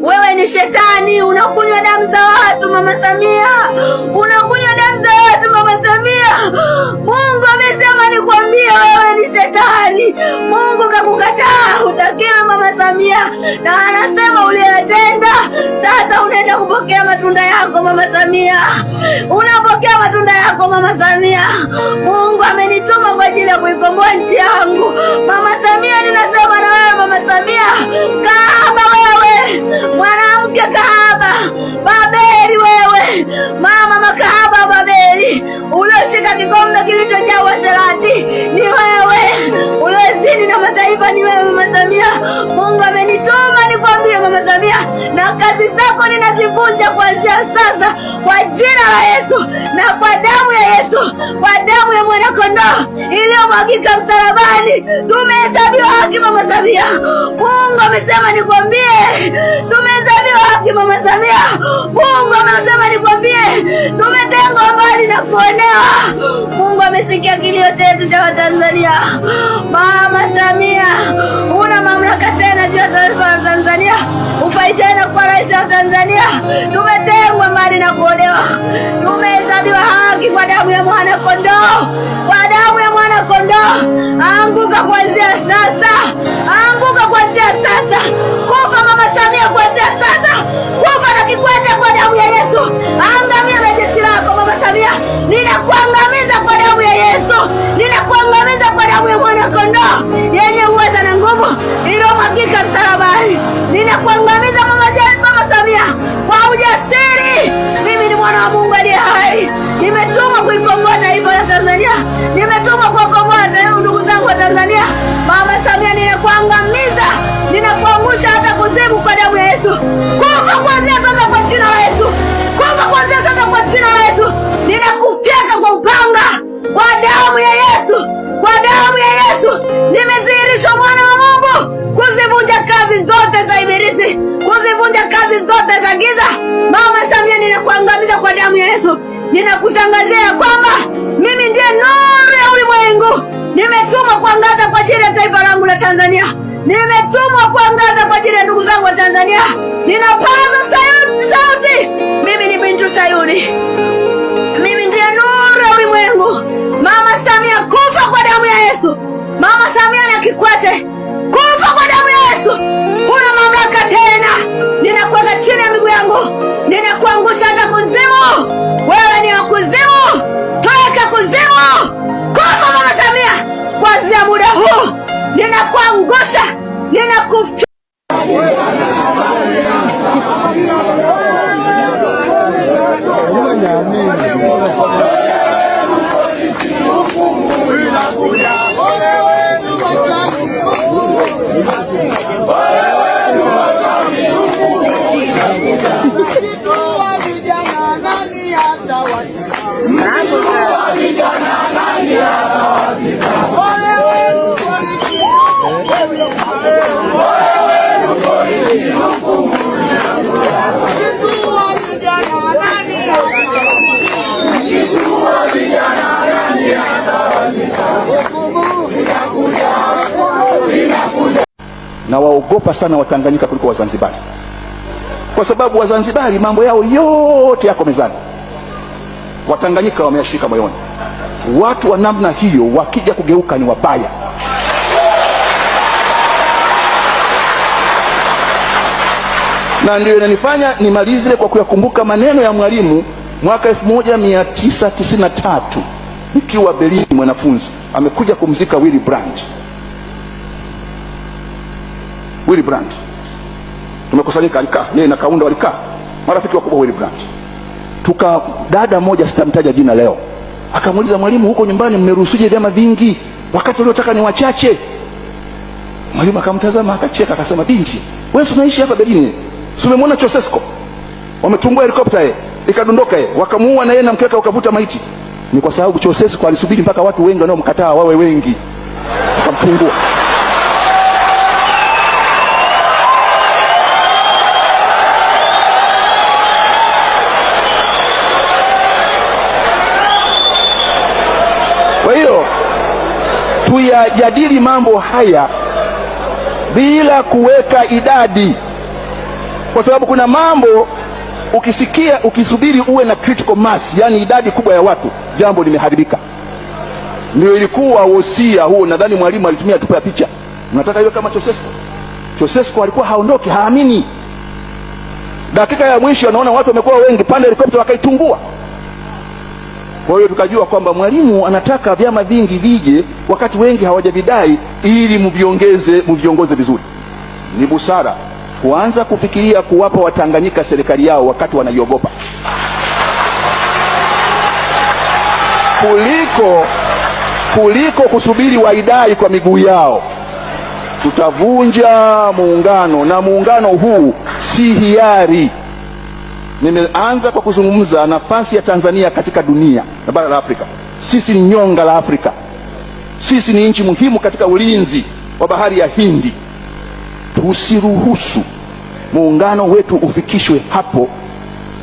Wewe ni shetani, unakunywa damu za watu Mama Samia. Unakunywa damu za watu Mama Samia. Mungu amesema nikwambie wewe ni shetani. Mungu kakukataa, hutakiwi Mama Samia. Na anasema uliyotenda, sasa unaenda kupokea matunda yako Mama Samia. Unapokea matunda yako Mama Samia. Mungu amenituma kwa ajili ya kuikomboa nchi yangu. Mama Samia, ninasema na wewe Mama Samia, kahaba wewe, mwanamke kahaba, Babeli wewe, mama makahaba Babeli, ulioshika kikombe kilichojaa uasherati ni wewe, uliozini na mataifa ni wewe Mama Samia. Mungu amenituma nikwambie Mama Samia, na kazi zako ninazivunja kuanzia sasa kwa jina la Yesu na kwa damu ya Yesu, kwa damu ya mwana kondoo iliyomwagika msalabani. Tumehesabiwa haki Mama Samia. Mungu amesema nikwambie, tumehesabiwa haki Mama Samia. Mungu amesema nikwambie, tumetengwa mbali na kuonewa. Mungu amesikia kilio chetu cha Watanzania. Mama Samia, una mamlaka tena juu ya taifa la Tanzania. Ufai tena kwa rais wa Tanzania. Tumetengwa mbali na kuonewa. Tumehesabiwa haki kwa damu ya mwana kondoo. Kwa damu ya mwana kondoo. Anguka kuanzia sasa. Anguka kuanzia sasa. Kufa Mama Samia kuanzia sasa. Kufa na Kikwete kwa damu ya Yesu. Angamia na jeshi lako Mama Samia. Ninakuangamiza kwa damu ya Yesu. Ninakuangamiza kwa damu ya mwana kondoo yenye uweza na nguvu iliyomwagika msalabani. Ninakuangamiza Mama Samia kwa ujasiri. Mimi ni mwana wa Mungu aliye hai. Nimetumwa kuikomboa taifa la Tanzania. Nimetumwa kuwakomboa ndugu zangu wa Tanzania. Mama Samia, ninakuangamiza. Ninakuangusha hata kuzimu kwa damu ya Yesu. Kufa kuanzia sasa kwa jina la Yesu. Kufa kuanzia sasa kwa jina la Yesu. Ninakufyeka kwa upanga kwa damu ya Yesu. Kwa damu ya Yesu. Nimedhihirisha mwana wa Mungu kuzivunja kazi zote za ibilisi, kuzivunja kazi zote za giza. Mama Samia, ninakuangamiza kwa damu ya Yesu. Ninakutangazia kwamba mimi ndiye nuru ya ulimwengu. Nimetumwa kuangaza kwa ajili ya taifa langu la Tanzania. Nimetumwa kuangaza kwa ajili ya ndugu zangu wa Tanzania. Ninapaza sauti. Mimi ni binti Sayuni. Mimi ndiye nuru ya ulimwengu. Mama Samia, kufa kwa damu ya Yesu. Mama Samia na Kikwete, kufa kwa damu ya Yesu. Huna mamlaka tena. Ninakuweka chini ya miguu yangu. Ninakuangusha hata kuzimu. Wewe ni wa kuzimu. Toka kuzimu. Kufa Mama Samia. Kuanzia muda huu ninakuangusha. Ninakufia. Na waogopa sana Watanganyika kuliko Wazanzibari, kwa sababu Wazanzibari mambo yao yote yako mezani, Watanganyika wameyashika moyoni. Watu wa namna hiyo wakija kugeuka ni wabaya. Na ndio inanifanya nimalize kwa kuyakumbuka maneno ya Mwalimu mwaka 1993 nikiwa Berlin mwanafunzi. Amekuja kumzika Willy Brandt. Willy Brandt, tumekusanyika, alikaa yeye na Kaunda, walikaa marafiki wakubwa Willy Brandt. Dada moja sitamtaja jina leo, akamuuliza Mwalimu, huko nyumbani mmeruhusuje vyama vingi wakati waliotaka ni wachache? Mwalimu akamtazama akacheka akasema, binti, wewe unaishi hapa Berlin, si umemwona Ceausescu wametungua helikopta ikadondoka, wakamuua na yeye na mkeka ukavuta maiti? Ni kwa sababu Ceausescu alisubiri mpaka watu wengi wanaomkataa wawe wengi, akamtungua. Kwa hiyo tuyajadili mambo haya bila kuweka idadi. kwa sababu kuna mambo ukisubiri uwe na critical mass, yani idadi kubwa ya watu, jambo limeharibika. Ndio ilikuwa wosia huo, nadhani Mwalimu alitumia tupa ya picha. Unataka iwe kama Ceausescu alikuwa haondoki, haamini. Dakika ya mwisho anaona watu wamekuwa wengi, pande helikopta wakaitungua. Kwa hiyo tukajua kwamba Mwalimu anataka vyama vingi vije wakati wengi hawajavidai, ili mviongoze vizuri. Ni busara kuanza kufikiria kuwapa Watanganyika serikali yao wakati wanaiogopa, kuliko kusubiri waidai kwa miguu yao. Tutavunja muungano, na muungano huu si hiari. Nimeanza kwa kuzungumza nafasi ya Tanzania katika dunia na bara la Afrika. Sisi ni nyonga la Afrika. Sisi ni nchi muhimu katika ulinzi wa bahari ya Hindi. Tusiruhusu muungano wetu ufikishwe hapo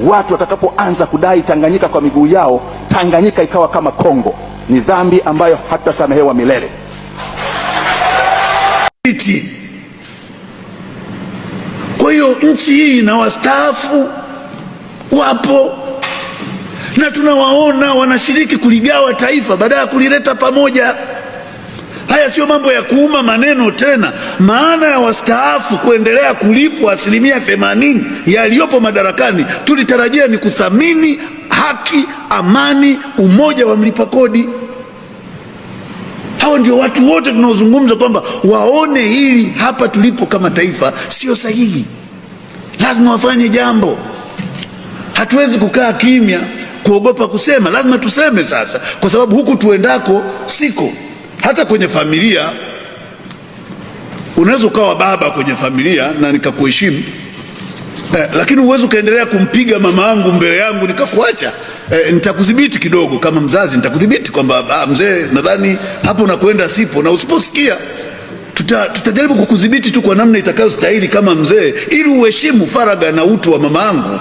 watu watakapoanza kudai Tanganyika kwa miguu yao, Tanganyika ikawa kama Kongo. Ni dhambi ambayo hatasamehewa milele. Kwa hiyo nchi hii na wastaafu wapo na tunawaona wanashiriki kuligawa taifa badala ya kulileta pamoja. Haya sio mambo ya kuuma maneno tena. Maana ya wastaafu kuendelea kulipwa 80% yaliyopo madarakani, tulitarajia ni kuthamini haki, amani, umoja wa mlipa kodi. Hao ndio watu wote tunaozungumza kwamba waone hili hapa tulipo kama taifa sio sahihi. Lazima wafanye jambo. Hatuwezi kukaa kimya kuogopa kusema. Lazima tuseme sasa, kwa sababu huku tuendako siko. Hata kwenye familia unaweza ukawa baba kwenye familia na nikakuheshimu, lakini uwezi ukaendelea kumpiga mama yangu mbele yangu nikakuacha. Nitakudhibiti kidogo kama mzazi, nitakudhibiti kwamba mzee, nadhani hapo nakwenda sipo, na usiposikia tutajaribu kukudhibiti tu kwa namna itakayostahili kama mzee, ili uheshimu faragha na utu wa mama yangu.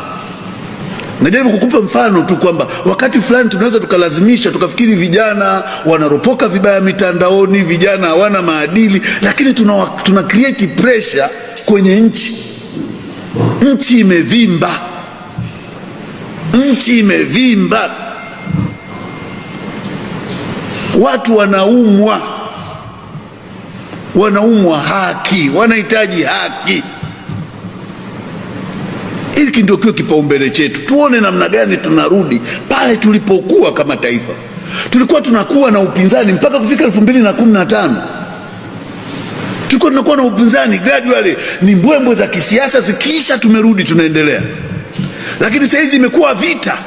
Najaribu kukupa mfano tu kwamba wakati fulani tunaweza tukalazimisha, tukafikiri vijana wanaropoka vibaya mitandaoni, vijana hawana maadili, lakini tuna create pressure kwenye nchi. Nchi imevimba. Nchi imevimba. Watu wanaumwa haki, wanahitaji haki. Hiki ndio kiwe kipaumbele chetu. Tuone namna gani tunarudi pale tulipokuwa kama taifa. Tulikuwa tunakuwa na upinzani mpaka kufika 2015. Tulikuwa tunakuwa na upinzani gradually, ni mbwembwe za kisiasa zikiisha tumerudi tunaendelea. Lakini sasa hizi imekuwa vita.